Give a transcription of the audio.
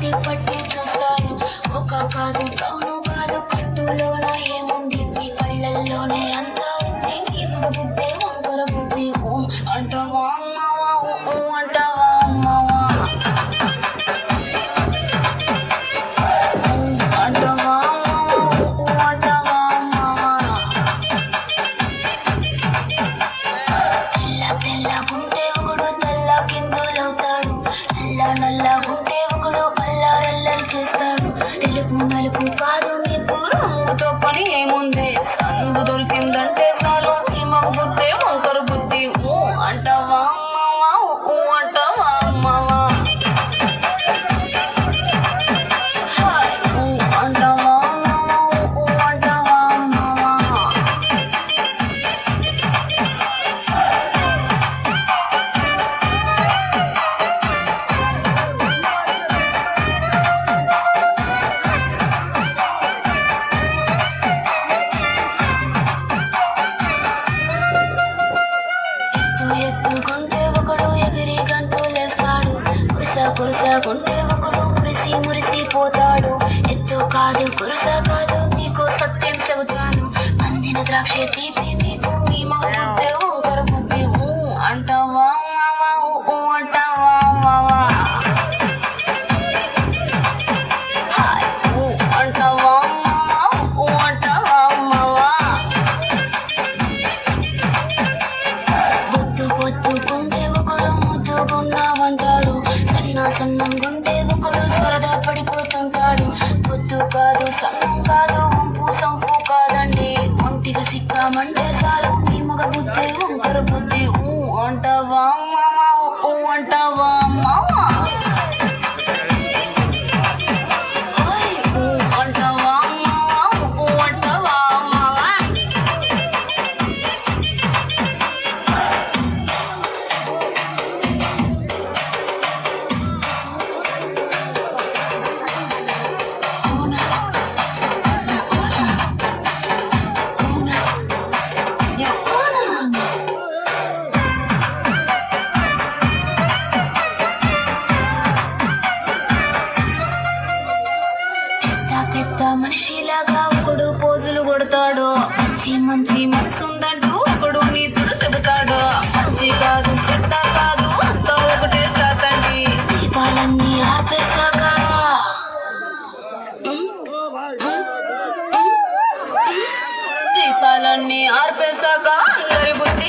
పట్టి పట్టి చూస్తాను. ఒక కాదు కౌను కాదు కట్టులోన ఏముంది, మీ కళ్ళల్లోనే అంతా ఉంది. ఈ మగ బుద్ధి వంకర బుద్ధి. అంటావా అమ్మావా, అంటావా అమ్మావా, అంటావా అమ్మావా, అంటావా అమ్మావా. తెల్ల తెల్లగుంటే ఒకడు తెల్ల కిందులవుతాడు, నల్ల నల్లగుంటే ఒకడు అల్లారల్లరి చేస్తాడు. తెలుపు నలుపు కాదు మీకు రంగుతో పని ఏముంది, సందు దొరికిందంటే చాలు ఈ మగ బుద్ధి వంకర బుద్ధి. అంటావా అమ్మావా, అంటావా అమ్మావా, అంటావా అమ్మావా, అంటావా అమ్మావా. ఎత్తుకుంటే ఒకడు ఎగిరి గంతులేస్తాడు, కురుసకుంటే ఒకడు మురిసిపోతాడు. ఎత్తు కాదు కురుస కాదు మీకు సత్యం చెబుతాను, అందిన ద్రాక్ష తీపి మీకు మీ మగ బుద్ధి వంకర బుద్ధి. అంటావా మావా, అంటావా మావా, అంటావా మావా, అంటావా మావా. పొత్తుకుంటే ఒకడు ముద్దుకున్నావంటాడు, సన్నంగుంటే ఒకడు సరదా పడిపోతుంటాడు. పొత్తు కాదు సన్నం కాదు వంపు సంపు కాదండి, ఒంటిగా సిక్కామంటే చాలు మీ మగ బుద్ధి వంకర బుద్ధి. అంటావా మావా, అంటావా మావా, అంటావా మావా, అంటావా మావా. పెద్ద మనిషిలాగా ఒకడు పోజులు కొడతాడు, మంచి మనసుందంటూ ఒకడు నీతులు చెబుతాడు. మంచి కాదు చెడ్డ కాదు అంతా ఒకటే జాతండి, దీపాలన్నీ ఆర్పేశాక దీపాలన్నీ ఆర్పేశాక అందరి బుద్ధి